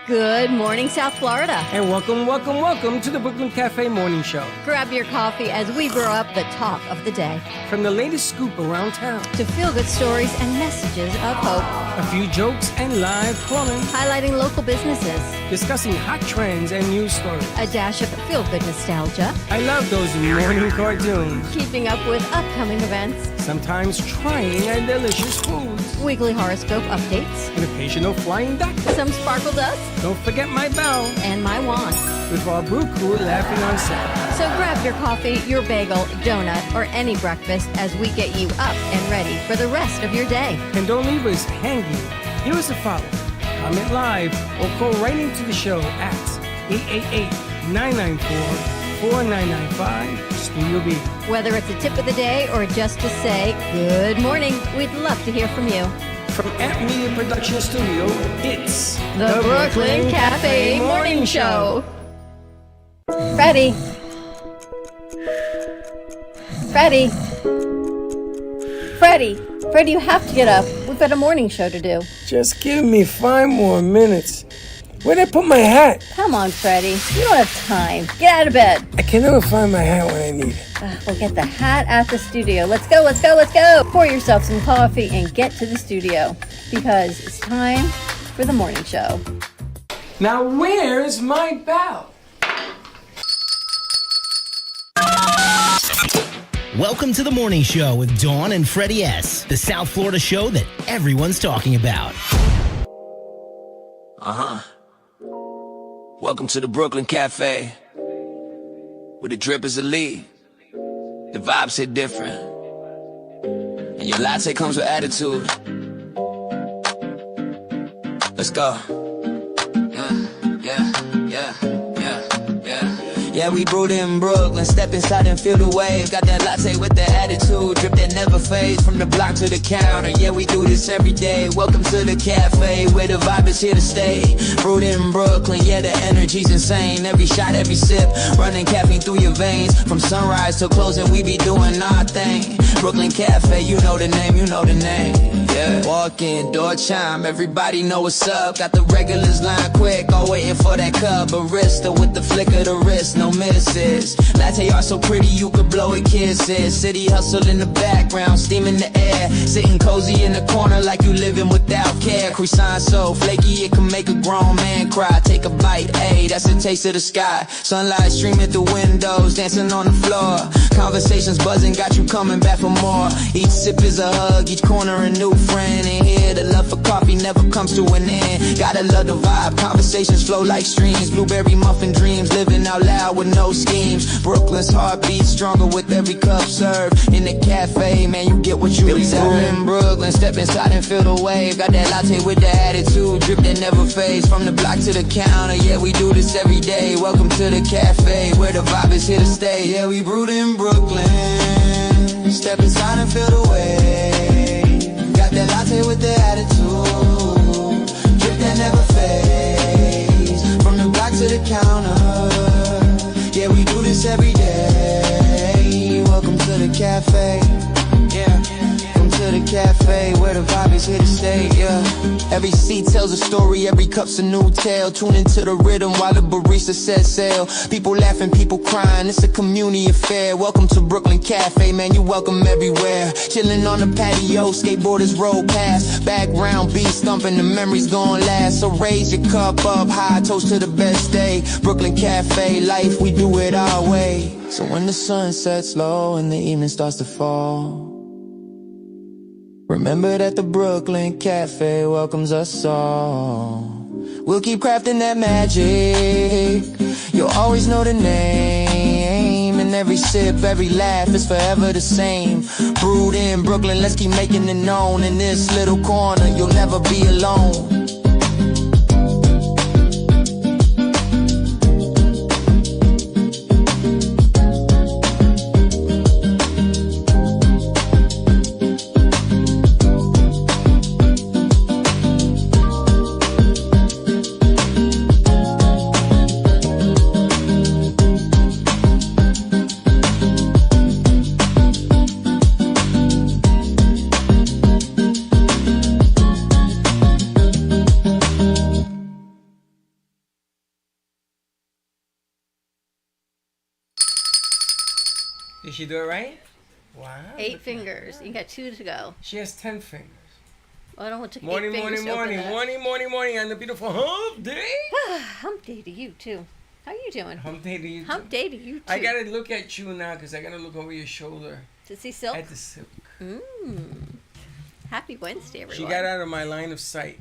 Good morning, South Florida. And welcome to the Brooklyn Cafe Morning Show. Grab your coffee as we brew up the talk of the day. From the latest scoop around town to feel-good stories and messages of hope. A few jokes and live calling. Highlighting local businesses. Discussing hot trends and news stories. A dash of feel-good nostalgia. I love those morning cartoons. Keeping up with upcoming events. Sometimes trying a delicious foods. Weekly horoscope updates. An occasional flying duck. Some sparkle dust. Don't forget my bell. And my wand. With our brew crew laughing on set. So grab your coffee, your bagel, donut, or any breakfast as we get you up and ready for the rest of your day. And don't leave us hanging. Give us a follow. Comment live or call right into the show at 888-994-4995 Studio B. Whether it's a tip of the day or just to say good morning, we'd love to hear from you. From Amp Media Production Studio, it's the Brooklyn Cafe Morning Show. Freddie, you have to get up. We've got a morning show to do. Just give me 5 more minutes. Where'd I put my hat? Come on, Freddie. You don't have time. Get out of bed. I can never find my hat when I need it. We'll get the hat at the studio. Let's go. Pour yourself some coffee and get to the studio because it's time for the morning show. Now where's my bell? Welcome to the morning show with Dawn and Freddie S., the South Florida show that everyone's talking about. Welcome to the Brooklyn Cafe, where the drip is elite, the vibes hit different, and your latte comes with attitude. Let's go. Yeah, we brewed in Brooklyn, step inside and feel the wave. Got that latte with the attitude, drip that never fades. From the block to the counter, yeah, we do this every day. Welcome to the cafe, where the vibe is here to stay. Brewed in Brooklyn, yeah, the energy's insane. Every shot, every sip, running caffeine through your veins. From sunrise till closing, we be doing our thing. Brooklyn Cafe, you know the name, yeah. Walk in, door chime, everybody know what's up. Got the regulars line quick, all waiting for that cup. Barista with the flick of the wrist, no misses. Latte art so pretty you could blow it kisses. City hustle in the background, steam in the air. Sitting cozy in the corner like you living without care. Croissant so flaky it can make a grown man cry. Take a bite, ayy, that's a taste of the sky. Sunlight streaming through windows, dancing on the floor. Conversations buzzing, got you coming back for more. Each sip is a hug, each corner a new friend. And here the love for coffee never comes to an end. Gotta love the vibe, conversations flow like streams. Blueberry muffin dreams, living out loud with no schemes. Brooklyn's heartbeat stronger with every cup served. In the cafe, man, you get what you deserve. In Brooklyn, step inside and feel the wave. Got that latte with the attitude, drip that never fades. From the block to the counter, yeah, we do this every day. Welcome to the cafe, where the vibe is here to stay. Yeah, we brewed in Brooklyn. Step inside and feel the wave. Got that latte with the attitude, drip that never fades. From the block to the counter, yeah, we do this every day. Welcome to the cafe, yeah. Welcome to the cafe, where the vibe is here to stay, yeah. Every seat tells a story, every cup's a new tale. Tune into the rhythm while the barista says sail. People laughing, people crying, it's a community affair. Welcome to Brooklyn Cafe, man, you welcome everywhere. Chilling on the patio, skateboarders roll past. Background beats thumping, the memories gon' last. So raise your cup up high, toast to the best day. Brooklyn Cafe, life, we do it our way. So when the sun sets low and the evening starts to fall, remember that the Brooklyn Cafe welcomes us all. We'll keep crafting that magic, you'll always know the name. And every sip, every laugh is forever the same. Brewed in Brooklyn, let's keep making it known. In this little corner, you'll never be alone. she do it right? Wow. 8 fingers. You got 2 to go. She has 10 fingers. Well, I don't want to take Morning, 8 fingers morning, to open morning, that. morning, morning, on the beautiful hump day. Hump day to you, too. How you doing? Hump day to you too. Hump day to you, too. I gotta look at you now because I gotta look over your shoulder To see Silk? at the silk. Happy Wednesday, everyone. She got out of my line of sight.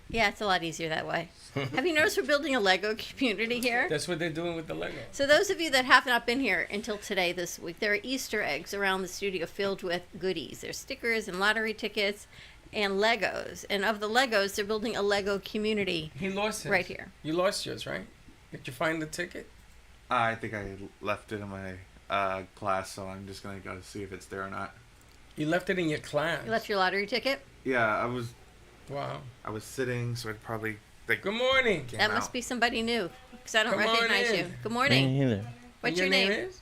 Yeah, it's a lot easier that way. Have you noticed we're building a Lego community here? That's what they're doing with the Lego. So those of you that have not been here until today this week, there are Easter eggs around the studio filled with goodies. There's stickers and lottery tickets and Legos. And of the Legos, they're building a Lego community He lost his. right here. You lost yours, right? Did you find the ticket? I think I left it in my class, so I'm just gonna go see if it's there or not. You left it in your class. You left your lottery ticket? Yeah, I was Wow. sitting, so I'd probably think. Good morning. came That must out. be somebody new because I don't Come on recognize in. you. Good morning. either. What's And your name? is?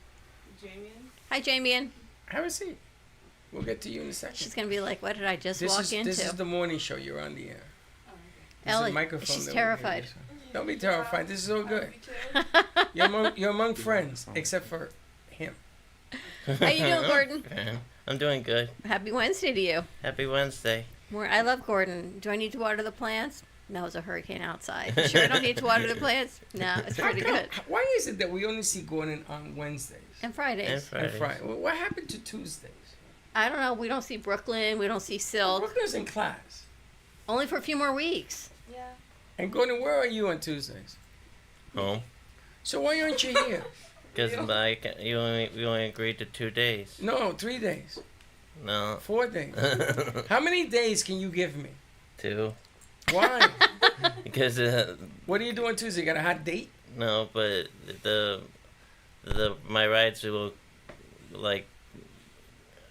Hi, Jamie. Have a seat. We'll get to you in a second. She's going to be like, what did I just This walk is into? this is the morning show. You're on the air. There's Ellie, a microphone. she's that we terrified. give you, so- Don't be terrified. This is all good. You're among friends, except for him. How you doing, Gordon? I'm doing good. Happy Wednesday to you. Happy Wednesday. I love Gordon. Do I need to water the plants? No, it's a hurricane outside. You sure I don't need to water the plants? No, it's pretty good. Why is it that we only see Gordon on Wednesdays And Fridays. And and Fridays. Friday? What happened to Tuesdays? I don't know. We don't see Brooklyn. We don't see Silk. Brooklyn's in class. Only for a few more weeks. And Gordon, where are you on Tuesdays? Home. So why aren't you here? Because we only agreed to 2 days. No, 3 days, No. 4 days. How many days can you give me? 2. Why? Because What do you do on Tuesday? You got a hot date? no, but my rides will like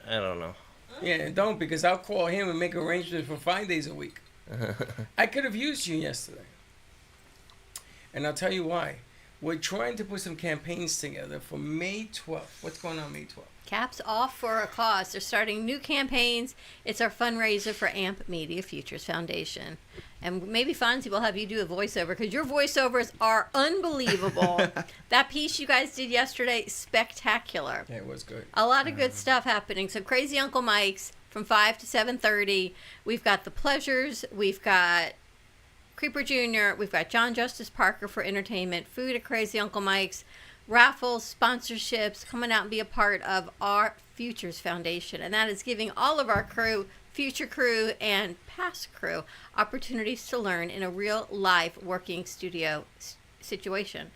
I don't know. Yeah, don't, because I'll call him and make arrangements for 5 days a week. I could have used you yesterday. And I'll tell you why. We're trying to put some campaigns together for May 12th. What's going on May 12th? Caps off for a cause. They're starting new campaigns. It's our fundraiser for AMP Media Futures Foundation. And maybe Fonzie will have you do a voiceover because your voiceovers are unbelievable. That piece you guys did yesterday, spectacular. Yeah, it was good. A lot of good stuff happening. So Crazy Uncle Mike's from 5 to 7:30. We've got The Pleasures. We've got Creeper Jr. We've got John Justice Parker for entertainment. Food at Crazy Uncle Mike's. Raffles, sponsorships, coming out and be a part of our Futures Foundation. And that is giving all of our crew, future crew, and past crew opportunities to learn in a real live working studio situation.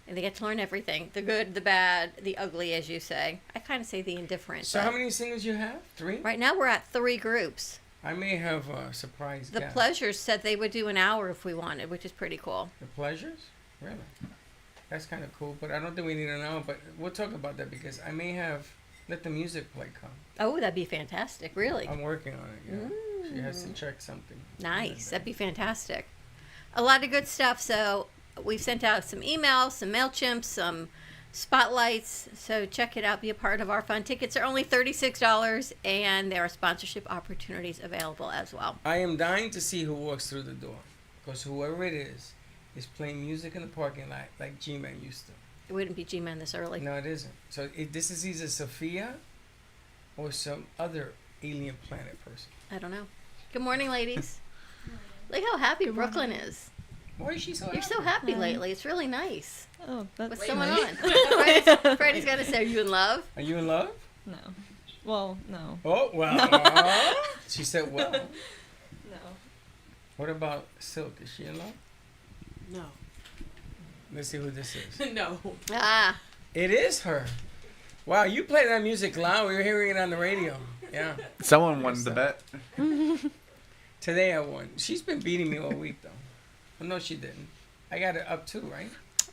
And they get to learn everything, the good, the bad, the ugly, as you say. I kind of say the indifferent. So but how many singers you have? 3? right now we're at 3 groups. I may have a surprise The guest. Pleasures said they would do an hour if we wanted, which is pretty cool. The Pleasures? Really? That's kind of cool, but I don't think we need an hour, but we'll talk about that because I may have let the music play come. Oh, that'd be fantastic, really. I'm working on it, yeah. She has to check something. Nice. That'd be fantastic. A lot of good stuff. So we've sent out some emails, some MailChimp, some spotlights. So check it out. Be a part of our fun. Tickets are only $36 and there are sponsorship opportunities available as well. I am dying to see who walks through the door because whoever it is playing music in the parking lot like G-Man used to. It wouldn't be G-Man this early. No, it isn't. So this is either Sophia or some other alien planet person. I don't know. Good morning, ladies. Look how happy Brooklyn is. Why is she so You're so happy lately. It's really nice. Oh, that's What's going on? Freddie's got to say, are you in love? Are you in love? No. Well, no. Oh, well. She said, well. No. What about Silk? Is she in love? No. Let's see who this is. No. Ah, It is her. Wow, you play that music loud. We were hearing it on the radio. Yeah. Someone won the bet. Today I won. She's been beating me all week, though. Oh, no, she didn't. I got it up 2, right?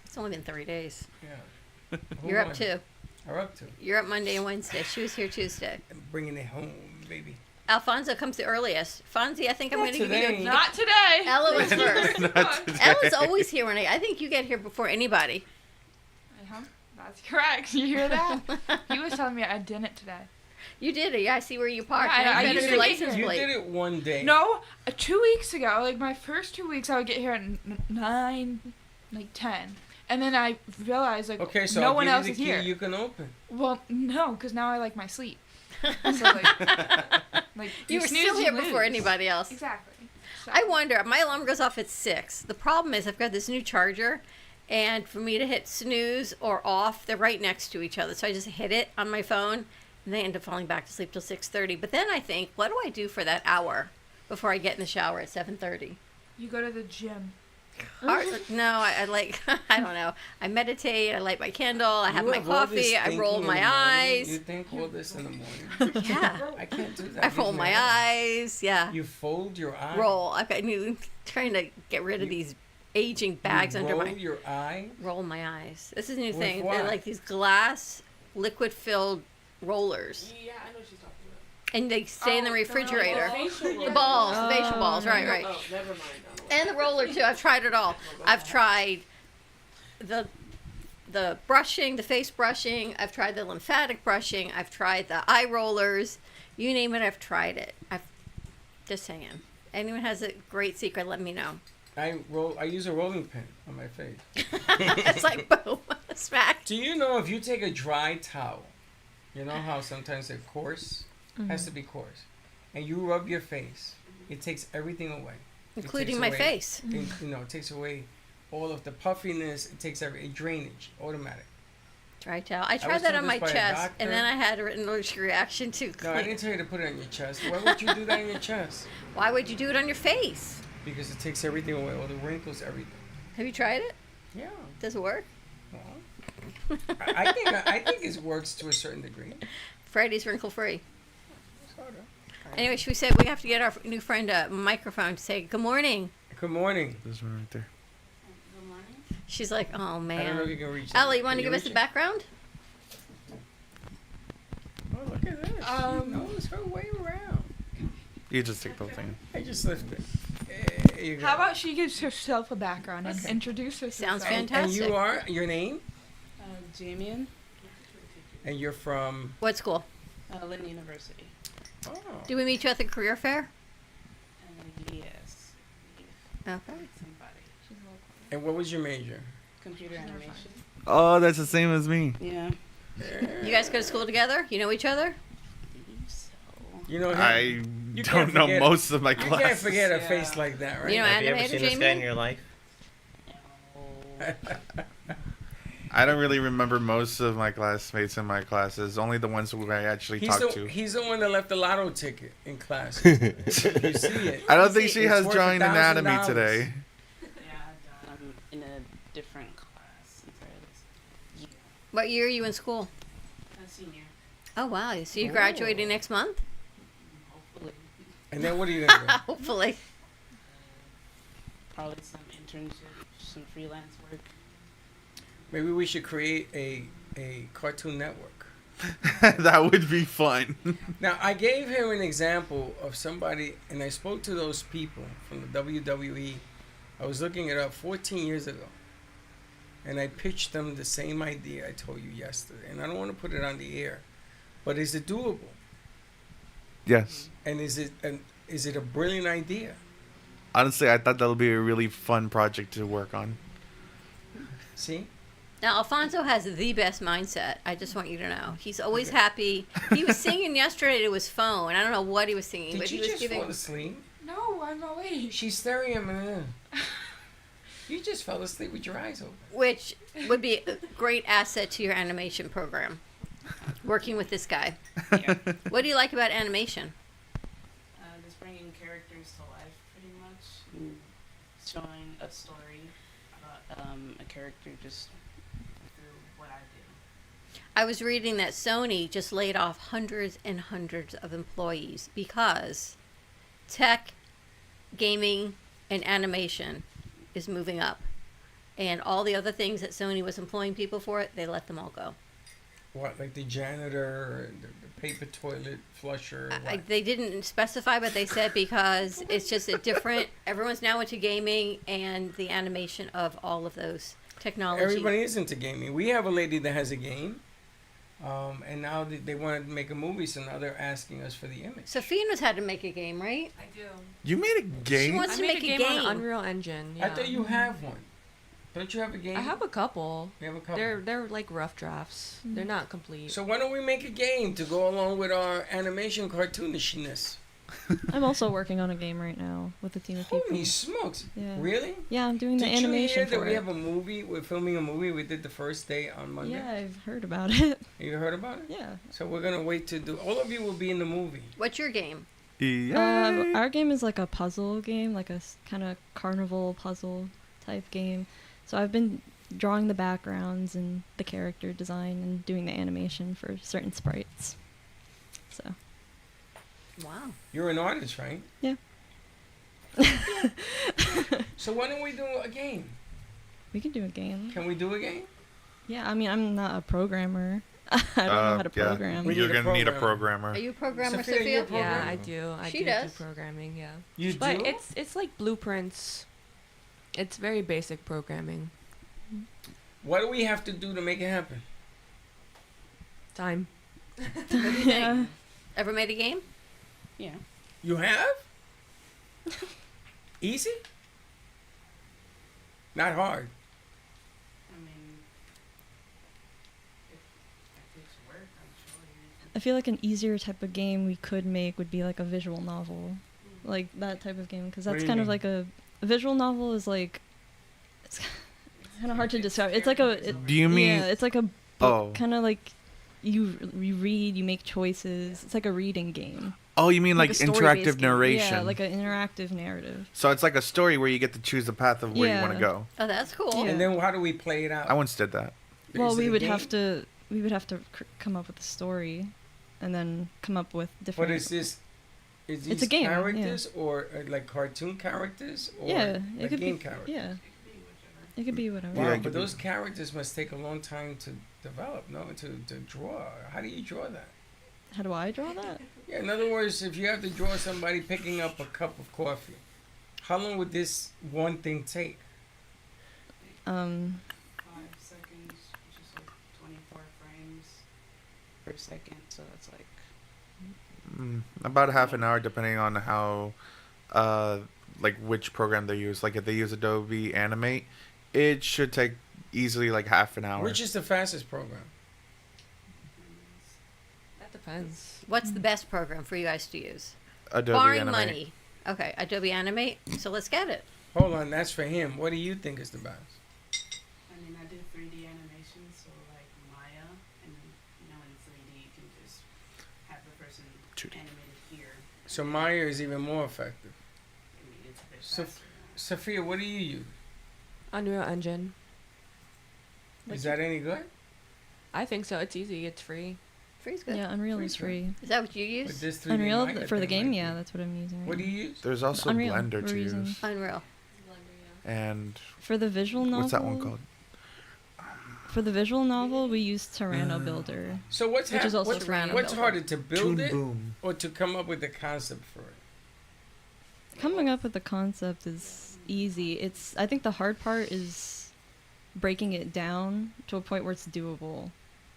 it's only been 3 days. Yeah. Who You're up won? 2. You're up 2. You're up Monday and Wednesday. She was here Tuesday. I'm bringing it home, baby. Alfonso comes the earliest. Fonzie, I think I'm Not going to give you today. Not today. Ella was first. Not today. Ella's always here when I think you get here before anybody. Uh-huh. That's correct. You hear that? He was telling me I didn't today. You did it. Yeah, I see where you parked. Yeah, Now I you used better to your get license here. You plate. did it one day. No, 2 weeks ago, like my first 2 weeks, I would get here at 9, like 10. And then I realized like Okay, so no I'll one give else you is the key here. you can open. Well, no, because now I like my sleep. So like You were snooze, still you here before lose. anybody else. Exactly. So, I wonder. My alarm goes off at 6. The problem is I've got this new charger, and for me to hit snooze or off, they're right next to each other. So I just hit it on my phone, and they end up falling back to sleep till 6:30. But then I think, what do I do for that hour before I get in the shower at 7:30? you go to the gym. No, I like, I don't know. I meditate, I light my candle, I have You my all this coffee, I roll thinking in my the morning. eyes. You think all this in the morning. Yeah. I can't do that. I Gives roll me my a headache. eyes. Yeah. You fold your eye. Roll. I've got trying to get rid of these aging bags you under roll my. your eye. Roll my eyes. This is a new With thing. They're what? like these glass, liquid-filled rollers, Yeah, I know what she's talking and they stay in the refrigerator. about. Facial The balls, the facial balls. Right, right. Oh, never mind. And the roller too. I've tried it all. I've tried the brushing, the face brushing. I've tried the lymphatic brushing. I've tried the eye rollers. You name it, I've tried it. I've just saying. Anyone has a great secret, let me know. I use a rolling pin on my face. It's like boom, smack. Do you know if you take a dry towel, you know how sometimes they're coarse, has to be coarse, and you rub your face, it takes everything away. It Including takes my away- face. it takes away all of the puffiness. It takes every drainage, automatic. Dry towel. I was tried that told on my this by a chest, doctor. and then I had an allergic reaction to No, I clean. didn't tell you to put it on your chest. Why would you do that on your chest? Why would you do it on your face? Because it takes everything away, all the wrinkles, everything. Have you tried it? Yeah. Does it work? Well, I think it works to a certain degree. Freddy's wrinkle free. Sort of. Anyway, should we say we have to get our new friend a microphone to say good morning? Good morning. This one right there. She's like, oh I don't know if man. you can reach. Ellie, you that. want to Can give us reach the background? Oh, look at this. She knows her way around. You just take the whole thing. I just lifted. There you go. How about she gives herself a background and introduce herself? Sounds And fantastic. you are your name, Damien, and you're from. What school? Lynn University. Oh. Did we meet you at the career fair? Yes. Okay. Somebody. And what was your major? Computer animation. Oh, that's the same as me. Yeah. You guys go to school together? You know each other? You know him. I You don't can't know forget- most of my You classes. can't forget a face like that, right? You know Have you ever animator seen this guy in Jamie? your life? I don't really remember most of my classmates in my classes. Only the ones who I actually talked to. He's the one that left the lotto ticket in class. You see it. I don't You think see she it. has It's worth joined anatomy $1,000. today. Yeah, I'm in a different class entirely. What year are you in school? A senior. Oh wow! So you're graduating next month? Hopefully. And then what are you gonna do? Hopefully. Probably some internship, some freelance work. Maybe we should create a Cartoon Network. That would be fun. Now, I gave him an example of somebody, and I spoke to those people from the WWE. I was looking it up 14 years ago. And I pitched them the same idea I told you yesterday. And I don't want to put it on the air. But is it doable? Yes. And is it a brilliant idea? Honestly, I thought that would be a really fun project to work on. See? Now Alfonso has the best mindset. I just want you to know. He's always happy. He was singing yesterday to his phone. I don't know what he was singing, Did but you he was just giving. fall asleep? No, I'm awake. She's staring at me. You just fell asleep with your eyes open. Which would be a great asset to your animation program. Working with this guy. Yeah. What do you like about animation? Just bringing characters to life, pretty much. And showing a story about a character just through what I do. I was reading that Sony just laid off hundreds and hundreds of employees because tech, gaming, and animation is moving up. And all the other things that Sony was employing people for, they let them all go. What, like the janitor, the paper toilet flusher? What? They didn't specify, but they said because it's just a different, everyone's now into gaming and the animation of all of those technologies. Everybody is into gaming. We have a lady that has a game, and now they want to make a movie, so now they're asking us for the image. Sophia knows how to make a game, right? I do. You made a She game? wants I to made make a game on Unreal Engine. Yeah. I thought you have one. Don't you have a game? I have a couple. You have a couple. They're like rough drafts. They're not complete. So why don't we make a game to go along with our animation cartoonishness? I'm also working on a game right now with a team of people. Holy smokes! Yeah. Really? Yeah, I'm doing the Did animation you hear that for we it. have a movie? We're filming a movie. We did the first day on Monday. Yeah, I've heard about it. You heard about it? Yeah. So we're gonna wait to do. All of you will be in the movie. What's your game? Our game is like a puzzle game, like a kind of carnival puzzle type game. So I've been drawing the backgrounds and the character design and doing the animation for certain sprites. So. Wow. You're an artist, right? Yeah. So why don't we do a game? We can do a game. Can we do a game? Yeah, I mean, I'm not a programmer. I don't know how to program. You're gonna need a programmer. Are you a programmer, Sophia, Sophia? you a programmer? Yeah, I do. I She do does. programming. Yeah. You But do? it's like blueprints. It's very basic programming. What do we have to do to make it happen? Time. What do you think? Ever made a game? Yeah. You have? Easy? Not hard. I mean, if it takes work, I'm sure you I feel like an easier type of game we could make would be like a visual novel, like that type of game, because What that's do you kind of mean? like a visual novel is like it's kind of hard to describe. It's like a Do you mean- yeah, it's like a book, Oh. kind of like you read, you make choices. It's like a reading game. Oh, you mean like a story-based interactive game. narration? Yeah, like an interactive narrative. So it's like a story where you get to choose the path of where you want to Yeah. go. Oh, that's cool. Yeah. And then how do we play it out? I once did that. Well, Is it we a would game? have to come up with a story, and then come up with different. What is this? Is these It's a game, yeah. characters or like cartoon characters or Yeah, it like could game be. characters? Yeah, it could be whatever. Wow, Yeah, it but could be. those characters must take a long time to develop, no? To draw. How do you draw that? How do I draw that? Yeah, in other words, if you have to draw somebody picking up a cup of coffee, how long would this one thing take? 5 seconds, which is like 24 frames per second. So that's like About half an hour, depending on how, like which program they use. Like if they use Adobe Animate, it should take easily like half an hour. Which is the fastest program? That depends. What's the best program for you guys to use? Adobe Barring Animate. money. Okay, Adobe Animate. So let's get it. Hold on, that's for him. What do you think is the best? I mean, I do 3D animation, so like Maya, and you know, in 3D you can just have the person 2D. animated here. So Maya is even more effective. I mean, it's a bit So, faster. Sophia, what do you use? Unreal Engine. Is that any good? I think so. It's easy. It's free. Free's good. Yeah, Unreal is free. Is that what you But use? this 3D Unreal Maya for the thing game, might yeah, be- that's what I'm using. What do right you use? There's also Unreal, Blender we're to using. use. Unreal. And now. For the visual novel. what's that one called? For the visual novel, we use Tyranno Builder. So what's Which is also what's, Tyranno what's Builder. harder to build it Boom. or to come up with the concept for it? Coming up with the concept is easy. I think the hard part is breaking it down to a point where it's doable,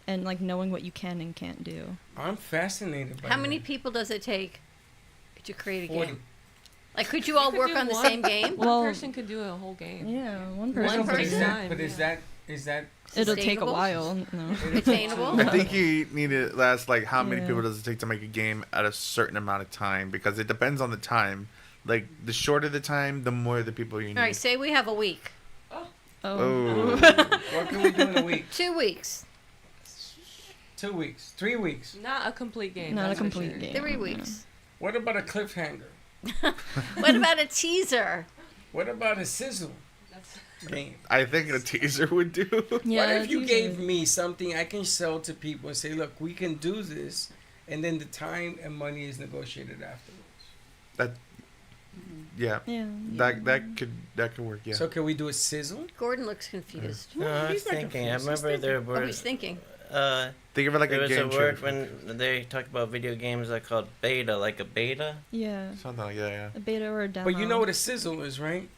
and like knowing what you can and can't do. I'm fascinated by How many that. people does it take to create a 40. game? Like, could you all could work do on the one- same game? One Well- person could do a whole game. Yeah, one One person. But is person? that, but is that It'll take a Sustainable? while. No. Attainable? I think you need to last like how many Yeah. people does it take to make a game at a certain amount of time, because it depends on the time. Like the shorter the time, the more the people you need. All right, say we have a week. Oh. What can we do in a week? 2 weeks. 2 weeks? 3 weeks? Not a complete game. Not a that's for complete sure. game. 3 Yeah. weeks. What about a cliffhanger? What about a teaser? What about a sizzle game? I think a teaser would do. Yeah, What if you it's gave easy. me something I can sell to people and say, look, we can do this, and then the time and money is negotiated afterwards? That. Yeah. Yeah. That could work. Yeah. So can we do a sizzle? Gordon looks confused. No, I was He's not thinking. I confused, he's remember there Oh, were. he's thinking. Think of it like There a was game a show. word when they talked about video games that called beta, like a beta. Yeah. Something like that. Yeah. A beta or a demo. But you know what a sizzle is, right?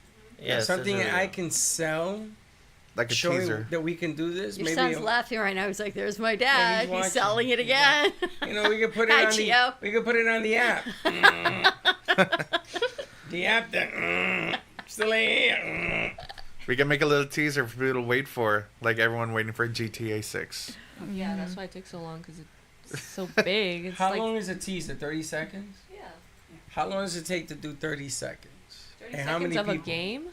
Yeah, Something sizzle. I can sell, Like a showing teaser. that we can do this. Your Maybe son's laughing right now. He's like, "There's my dad. he's watching. selling it again." you know, we could put it Hi, on Gio. we could put it on the app. The app that still ain't here. We can make a little teaser for people to wait for, like everyone waiting for GTA 6. Yeah, that's why it takes so long because it's so big. It's How like, long is a teaser? 30 seconds? Yeah. How long does it take to do 30 seconds? 30 and seconds how many of people? a game?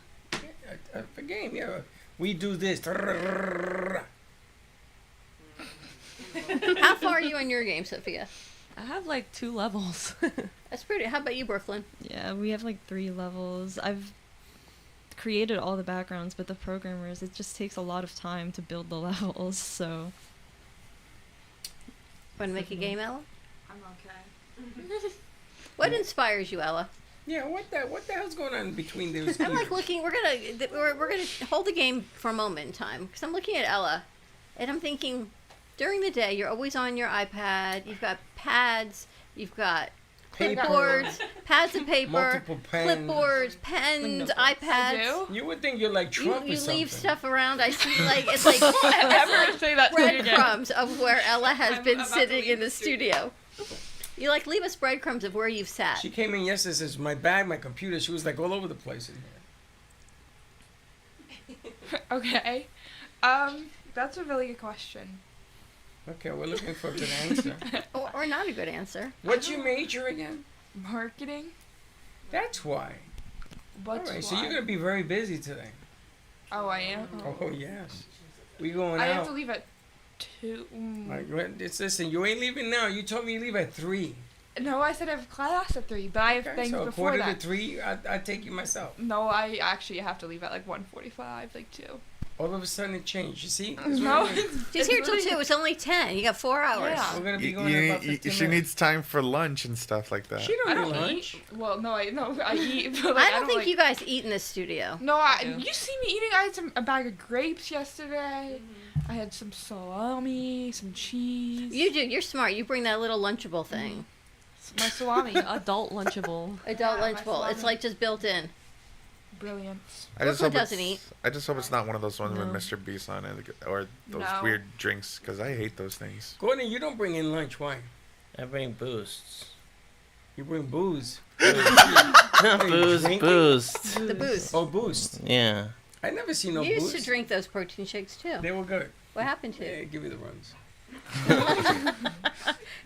A game, yeah. We do this. How far are you in your game, Sophia? I have like 2 levels. That's pretty. How about you, Brooklyn? Yeah, we have like 3 levels. I've created all the backgrounds, but the programmers, it just takes a lot of time to build the levels, so. Want to make a game, Ella? I'm okay. What inspires you, Ella? Yeah, what the hell's going on between those I'm people? like looking. We're gonna hold the game for a moment in time because I'm looking at Ella, and I'm thinking, during the day you're always on your iPad. You've got pads. You've got Paper. clipboards, pads of paper, Multiple pens. clipboards, pens, I iPads. do? You would think you're like Trump or You something. leave stuff around. I see like it's like Ever say that to me again? breadcrumbs of where Ella has I'm been about to sitting leave in the the studio. You like leave us breadcrumbs of where you've sat. She came in yesterday, says, my bag, my computer. She was like all over the place in here. Okay. That's a really good question. Okay, we're looking for a good answer. or not a good answer. What's your major again? Marketing? That's why. What's All right, so why? you're going to be very busy today. Oh, I am? Oh, yes. We going I out. have to leave at 2. Like, listen, you ain't leaving now. You told me you leave at 3. No, I said I have class at 3, but I have Okay, things so before quarter that. to 3, I'd take you myself. No, I actually have to leave at like 1:45, like 2. All of a sudden it changed. You see? No, She's here till 2. It's only 10. You got 4 hours. Yeah. We're going to be You- going in about you- 15 she minutes. needs time for lunch and stuff like that. She I don't don't eat lunch. eat. Well, no, I eat. But like, I don't think like, you guys eat in the studio. No, I do. you see me eating. I had a bag of grapes yesterday. I had some salami, some cheese. You do. You're smart. You bring that little Lunchable thing. My salami, Adult Lunchable. Adult Yeah, my Lunchable. It's salami. like just built in. brilliant. I just Brooklyn hope doesn't eat. I just hope it's not one of those ones No. with Mr. Beast on it, or those No. weird drinks, because I hate those things. Gordon, you don't bring in lunch. Why? I bring boosts. You bring booze. Booze, drinking? boost. The boost. Oh, boost. Yeah. I never seen no You used boost. to drink those protein shakes too. They were good. What happened to Yeah, you? give me the runs.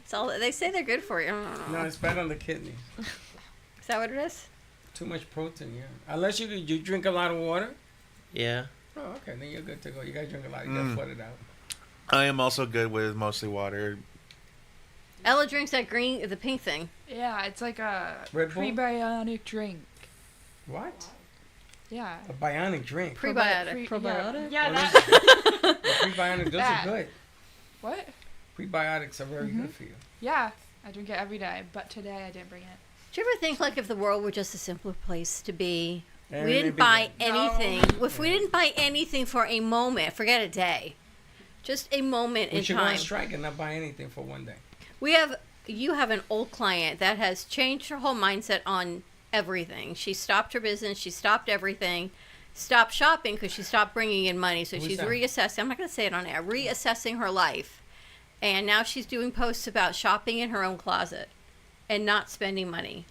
It's all, they say they're good for you. No, it's bad on the kidneys. Is that what it is? Too much protein, yeah. Unless you drink a lot of water. Yeah. Oh, okay, then you're good to go. You gotta drink a lot. You gotta flood it out. I am also good with mostly water. Ella drinks that green, the pink thing. Yeah, it's like a Red Bull? prebiotic drink. What? Yeah. A bionic drink. Prebiotic. Probiotic? Yeah, Oh, that. A prebiotic, those That. are good. What? Prebiotics are very good for you. Yeah, I drink it every day, but today I didn't bring it. Do you ever think like if the world were just a simpler place to be? And We didn't maybe buy that- anything. If we didn't buy anything for a moment, forget a day. Just a moment We in should go time. on strike and not buy anything for one day. You have an old client that has changed her whole mindset on everything. She stopped her business. She stopped everything. Stopped shopping because she stopped bringing in money. So Who's she's that? reassessing. I'm not going to say it on air. Reassessing her life. And now she's doing posts about shopping in her own closet and not spending money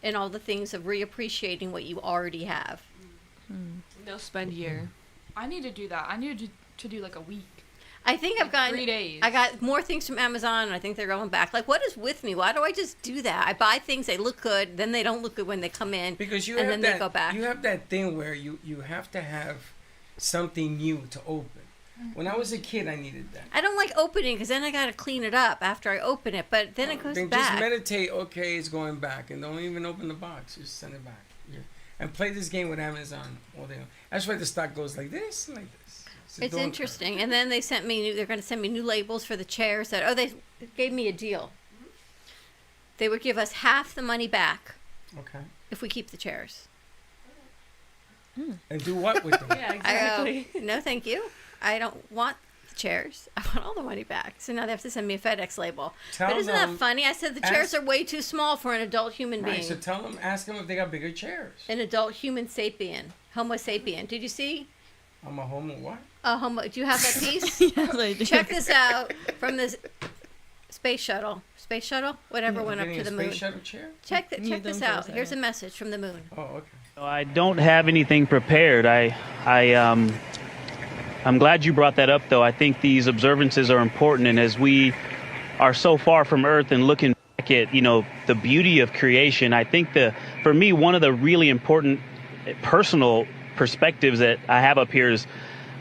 and all the things of reappreciating what you already have. No spend year. I need to do that. I need to do like a week. I think I've gotten 3 days. I got more things from Amazon, and I think they're going back. Like, what is with me? Why do I just do that? I buy things, they look good, then they don't look good when they come in, Because you and have then that, they go back. You have that thing where you have to have something new to open. When I was a kid, I needed that. I don't like opening because then I got to clean it up after I open it, but then it goes Then back. just meditate. Okay, it's going back, and don't even open the box. Just send it back. Yeah. And play this game with Amazon all day long. That's why the stock goes like this and like this. a It's dog interesting. And then they sent me, they're going to send me new labels for the chairs they gave me a deal. They would give us half the money back card. Okay. if we keep the chairs. And do what with them? Yeah, exactly. I go, no, thank you. I don't want the chairs. I want all the money back. So now they have to send me a FedEx label. Tell But isn't that them- funny? I said the chairs ask- are way too small for an adult human Right, being. so tell them, ask them if they got bigger chairs. An adult human sapien. Homo sapien. Did you see? I'm a homo what? Do you have that piece? Yes, I do. Check this out from this space shuttle. Space shuttle? Whatever went up Getting to a the space moon. shuttle chair? Check You this don't out. say Here's a that. message from the moon. Oh, okay. I don't have anything prepared. I'm glad you brought that up, though. I think these observances are important, and as we are so far from Earth and looking back at, the beauty of creation, I think for me, one of the really important personal perspectives that I have up here is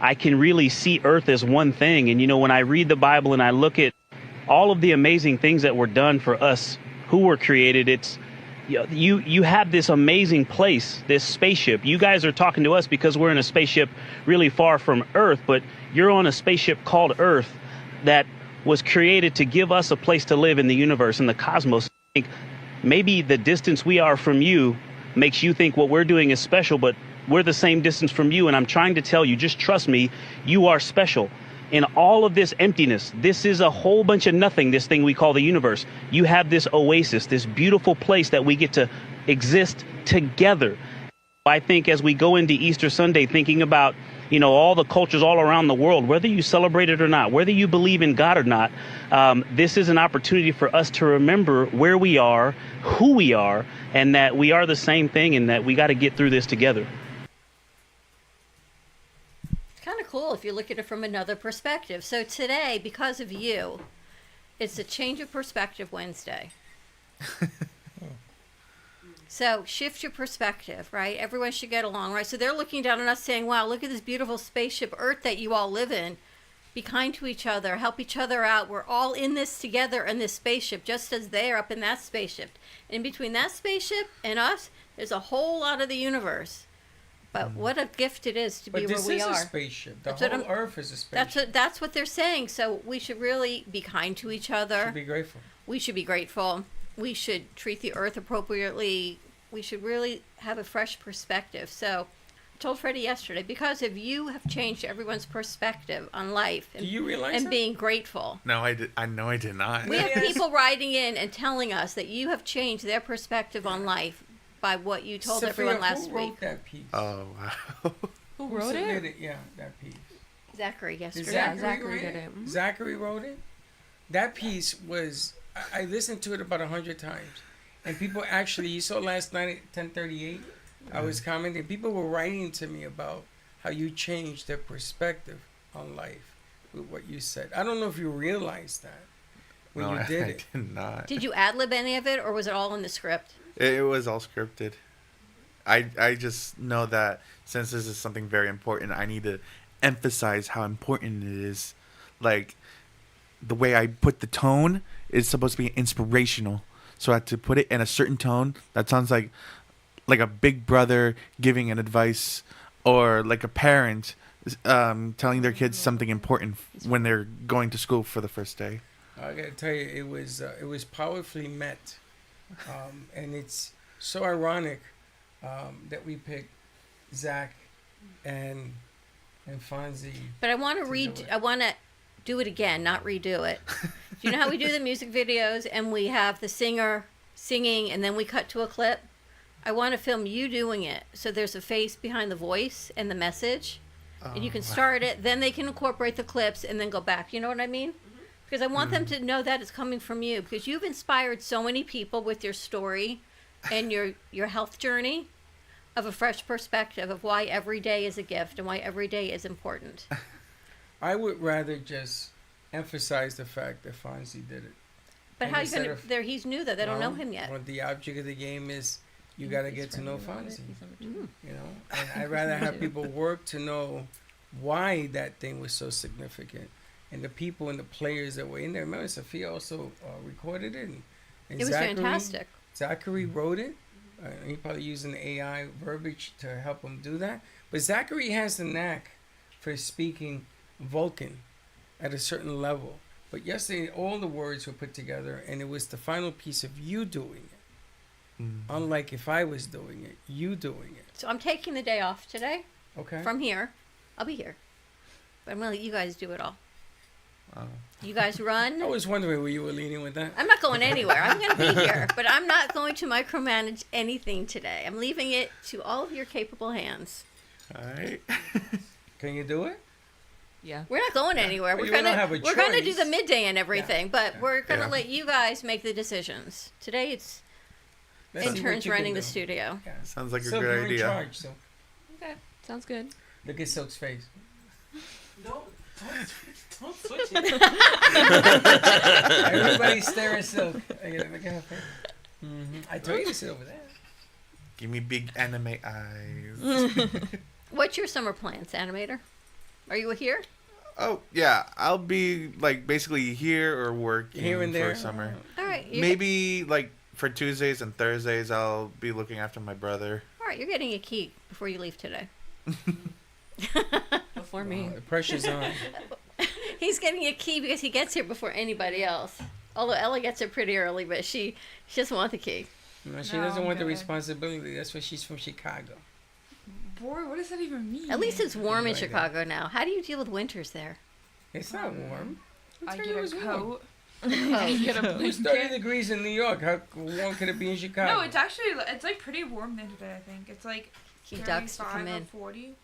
I can really see Earth as one thing. And, when I read the Bible and I look at all of the amazing things that were done for us who were created, it's you have this amazing place, this spaceship. You guys are talking to us because we're in a spaceship really far from Earth, but you're on a spaceship called Earth that was created to give us a place to live in the universe, in the cosmos. I think maybe the distance we are from you makes you think what we're doing is special, but we're the same distance from you, and I'm trying to tell you, just trust me, you are special. In all of this emptiness, this is a whole bunch of nothing, this thing we call the universe. You have this oasis, this beautiful place that we get to exist together. I think as we go into Easter Sunday, thinking about, all the cultures all around the world, whether you celebrate it or not, whether you believe in God or not, this is an opportunity for us to remember where we are, who we are, and that we are the same thing, and that we got to get through this together. Kind of cool if you look at it from another perspective. So today, because of you, it's a change of perspective Wednesday. So shift your perspective, right? Everyone should get along, right? So they're looking down on us saying, wow, look at this beautiful spaceship Earth that you all live in. Be kind to each other, help each other out. We're all in this together in this spaceship, just as they're up in that spaceship. And in between that spaceship and us, there's a whole lot of the universe. But what a gift it is to be where we are. But this is a spaceship. The whole Earth is a spaceship. That's what they're saying. So we should really be kind to each other. Should be grateful. We should be grateful. We should treat the Earth appropriately. We should really have a fresh perspective. So I told Freddie yesterday, because of you have changed everyone's perspective on life. And, do you realize and that? being grateful. No, I know I did not. We have people writing in and telling us that you have changed their perspective on life by what you told everyone last who wrote week. that piece? Oh, wow. Who wrote it? Yeah, that piece. Zachary yesterday. Zachary did it. Mm-hmm. Zachary wrote it? That piece was, I listened to it about 100 times. And people actually, you saw last night at 10:38, I was commenting, people were writing to me about how you changed their perspective on life with what you said. I don't know if you realized that when you did it. I did not. Did you ad-lib any of it, or was it all in the script? It was all scripted. I just know that since this is something very important, I need to emphasize how important it is. Like, the way I put the tone is supposed to be inspirational. So I had to put it in a certain tone that sounds like a big brother giving an advice, or like a parent telling their kids something important when they're going to school for the first day. I gotta tell you, it was powerfully met, and it's so ironic that we picked Zach and Fonzie. But I want to do it again, not redo it. Do you know how we do the music videos and we have the singer singing and then we cut to a clip? I want to film you doing it, so there's a face behind the voice and the message, and you can start it. Then they can incorporate the clips and then go back. You know what I mean? Because I want them to know that it's coming from you, because you've inspired so many people with your story and your health journey of a fresh perspective of why every day is a gift and why every day is important. I would rather just emphasize the fact that Fonzie did it. But how are you going to... He's new, though. They don't know him yet. Well, the object of the game is you got to get to know Fonzie. You know? And I'd rather have people work to know why that thing was so significant. And the people and the players that were in there. Remember, Sophia also recorded it. And it was fantastic. Zachary wrote it. He probably using AI verbiage to help him do that. But Zachary has the knack for speaking Vulcan at a certain level. But yesterday, all the words were put together, and it was the final piece of you doing it. Unlike if I was doing it, you doing it. So I'm taking the day off today. Okay. From here. I'll be here. But I'm going to let you guys do it all. You guys run. I was wondering where you were leaning with that. I'm not going anywhere. I'm going to be here. But I'm not going to micromanage anything today. I'm leaving it to all of your capable hands. All right. Can you do it? Yeah. We're not going anywhere. We're gonna do the midday and everything, but we're gonna let you guys make the decisions. Today Let's see what Interns you can running do. the studio. Yeah. Sounds like a Silk, good you're in idea. charge, so Okay, sounds good. look at Silk's face. Don't switch it. Everybody stare at Silk. Look at her face. I told you to sit over there. Give me big anime eyes. What's your summer plans, animator? Are you here? Oh yeah, I'll be like basically here or working Here and there. for summer. All right. Maybe like for Tuesdays and Thursdays, I'll be looking after my brother. All right. You're getting a key before you leave today. Before me. The pressure's on. He's getting a key because he gets here before anybody else. Although Ella gets it pretty early, but she doesn't want the key. No, she No, doesn't want the good. responsibility. That's why she's from Chicago. Boy, what does that even mean? At least it's warm in Right. Chicago now. How do you deal with winters there? It's not warm. I It's get a warm. coat. Oh, I get a It's 30 blanket. degrees in New York. How warm could it be in Chicago? No, it's like pretty warm there today. I think it's like He ducks to 35 come or in. 40.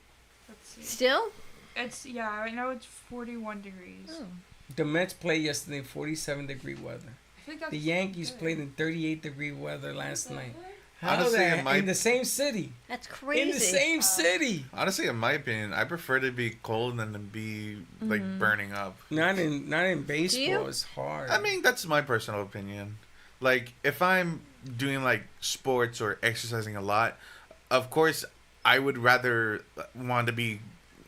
Let's see. Still? It's I know it's 41 degrees. The Mets played yesterday in 47-degree weather. I think that's The Yankees good. played in 38-degree weather last night. Honestly, How in my- in the same city. That's crazy. In the same city. Honestly, in my opinion, I prefer to be cold than to be like burning up. Not in baseball. you? It's hard. I mean, that's my personal opinion. Like, if I'm doing like sports or exercising a lot, of course, I would rather want to be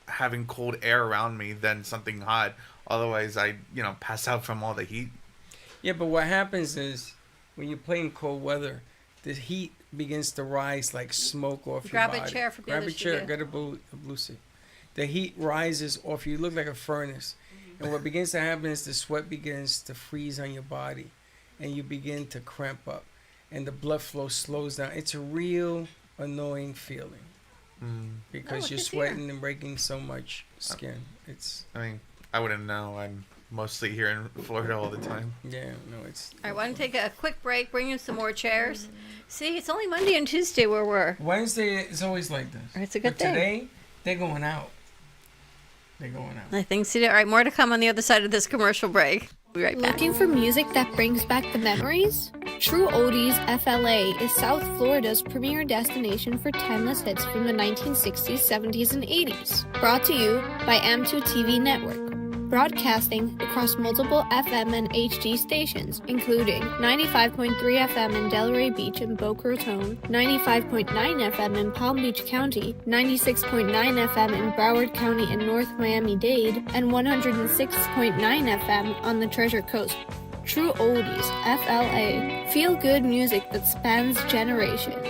having cold air around me than something hot. Otherwise, I pass out from all the heat. Yeah, but what happens is when you play in cold weather, the heat begins to rise like smoke off Grab your a body. chair for the Grab a others to chair. do. Get a blue seat. The heat rises off you. You look like a furnace. And what begins to happen is the sweat begins to freeze on your body. And you begin to cramp up. And the blood flow slows down. It's a real annoying feeling. Because Oh, you're good to sweating hear. and breaking so much skin. It's I mean, I wouldn't know. I'm mostly here in Florida all the time. yeah, no, it's All right, why don't we take a quick break, bring in some more chairs. See, it's only Monday and Tuesday where we're. Wednesday is always like this. It's a good But day. today, they're going out. They're going out. I think so. All right, more to come on the other side of this commercial break. We'll be right back. Looking for music that brings back the memories? True Oldies FLA is South Florida's premier destination for timeless hits from the 1960s, 70s, and 80s. Brought to you by M2 TV Network. Broadcasting across multiple FM and HD stations, including 95.3 FM in Delray Beach and Boca Raton, 95.9 FM in Palm Beach County, 96.9 FM in Broward County and North Miami-Dade, and 106.9 FM on the Treasure Coast. True Oldies, FLA. Feel good music that spans generations.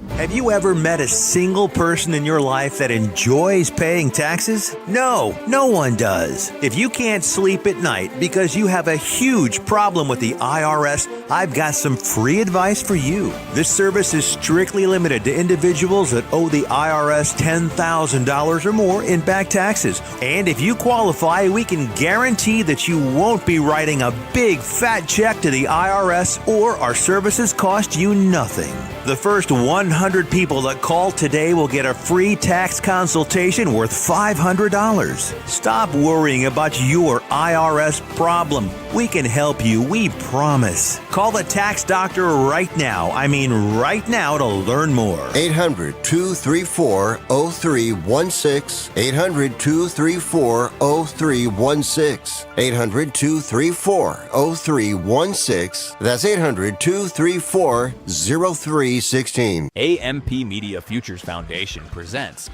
Have you ever met a single person in your life that enjoys paying taxes? No, no one does. If you can't sleep at night because you have a huge problem with the IRS, I've got some free advice for you. This service is strictly limited to individuals that owe the IRS $10,000 or more in back taxes. And if you qualify, we can guarantee that you won't be writing a big fat check to the IRS, or our services cost you nothing. The first 100 people that call today will get a free tax consultation worth $500. Stop worrying about your IRS problem. We can help you, we promise. Call the tax doctor right now. I mean right now to learn more. 800-234-0316. 800-234-0316. 800-234-0316. That's 800-234-0316. AMP Media Futures Foundation presents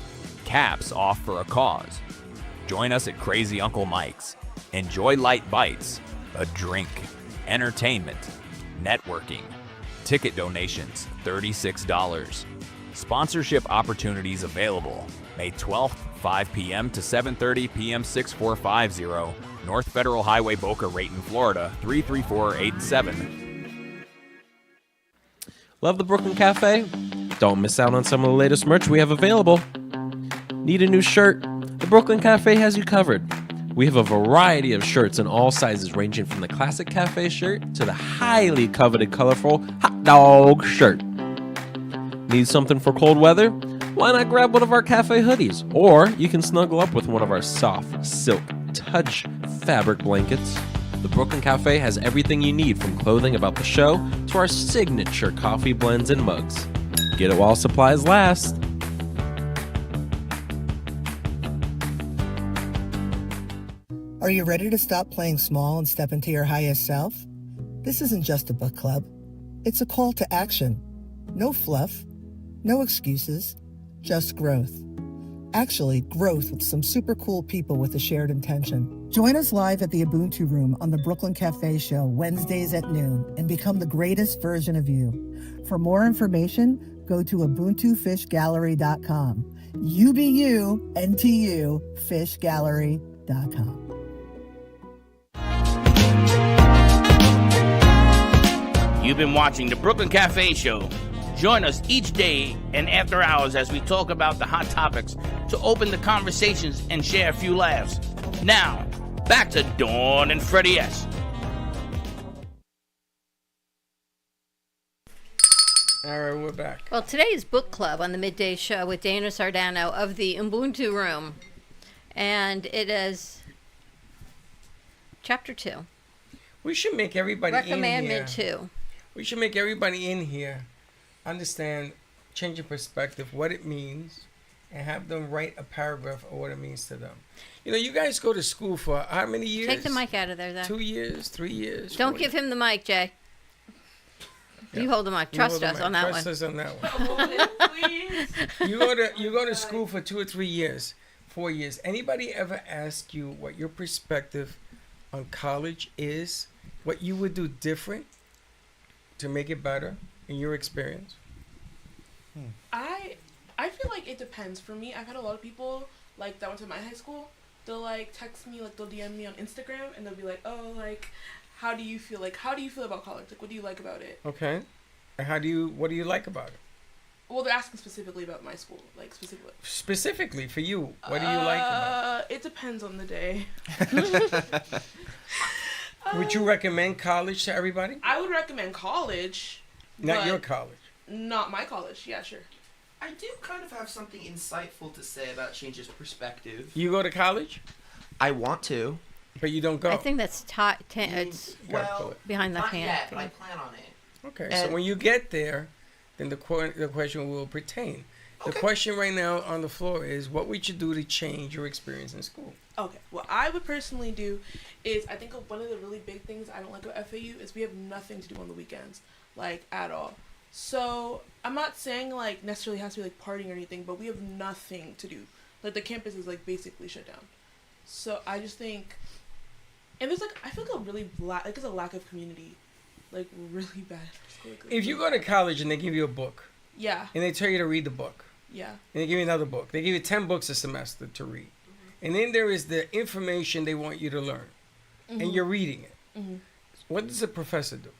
Caps Off for a Cause. Join us at Crazy Uncle Mike's. Enjoy light bites, a drink, entertainment, networking. Ticket donations, $36. Sponsorship opportunities available. May 12th, 5 p.m. to 7:30 p.m. 6450 North Federal Highway, Boca Raton, Florida, 33487. Love the Brooklyn Cafe? Don't miss out on some of the latest merch we have available. Need a new shirt? The Brooklyn Cafe has you covered. We have a variety of shirts in all sizes, ranging from the classic cafe shirt to the highly coveted colorful hot dog shirt. Need something for cold weather? Why not grab one of our cafe hoodies? Or you can snuggle up with one of our soft silk touch fabric blankets. The Brooklyn Cafe has everything you need from clothing about the show to our signature coffee blends and mugs. Get it while supplies last. Are you ready to stop playing small and step into your highest self? This isn't just a book club. It's a call to action. No fluff, no excuses, just growth. Actually, growth with some super cool people with a shared intention. Join us live at the Ubuntu Room on the Brooklyn Cafe Show Wednesdays at noon and become the greatest version of you. For more information, go to ubuntufishgallery.com. UBU, NTU, fishgallery.com. You've been watching the Brooklyn Cafe Show. Join us each day and after hours as we talk about the hot topics to open the conversations and share a few laughs. Now, back to Dawn and Freddie S. All right, we're back. Well, today is book club on the midday show with Dana Sardano of the Ubuntu Room. And it is chapter 2. We should make everybody in here. Recommendment 2. We should make everybody in here understand, change of perspective, what it means, and have them write a paragraph of what it means to them. You know, you guys go to school for how many years? Take the mic out of there, though. 2 years, 3 years. Don't give him the mic, Jay. You hold the mic. Trust us on that one. Trust us on that one. You go to school for 2 or 3 years, 4 years. Anybody ever ask you what your perspective on college is? What you would do different to make it better in your experience? I feel like it depends. For me, I've had a lot of people like that went to my high school. They'll like text me, like they'll DM me on Instagram, and they'll be like, "Oh, like, how do you feel? Like, how do you feel about college? Like, what do you like about it?" Okay, and what do you like about it? Well, they're asking specifically about my school, like specifically. Specifically for you, what do you like about it? It depends on the day. Would you recommend college to everybody? I would recommend college. Not your college. Not my college. Yeah, sure. I do kind of have something insightful to say about changes perspective. You go to college? I want to. But you don't go? I think that's it's behind the not hand. yet, but I plan on it. Okay, And- so when you get there, then the question will pertain. The question right now on the floor is, what would you do to change your experience in school? Okay, what I would personally do is, I think one of the really big things I don't like about FAU is we have nothing to do on the weekends, like, at all. So, I'm not saying, like, necessarily has to be, like, partying or anything, but we have nothing to do. Like, the campus is, like, basically shut down. So, I just think, and there's, like, I feel like there's a lack of community, like, really bad. If you go to college and they give you a book, yeah, and they tell you to read the book, yeah, and they give you another book, they give you 10 books a semester to read, and then there is the information they want you to learn, and you're reading it. What does the professor do?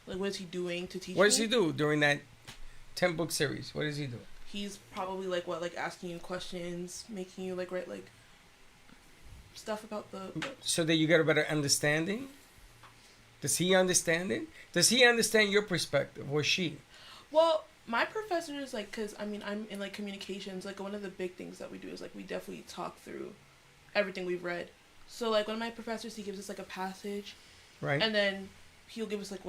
Like, what is he doing to teach What does me? he do during that 10-book series? What does he do? He's probably, like, asking you questions, making you, like, write, like, stuff about the book. So that you get a better understanding? Does he understand it? Does he understand your perspective, or she? Well, my professor is, like, because, I mean, I'm in, like, communications. Like, one of the big things that we do is, like, we definitely talk through everything we've read. So, like, one of my professors, he gives us, like, a passage. Right. And then he'll give us, like,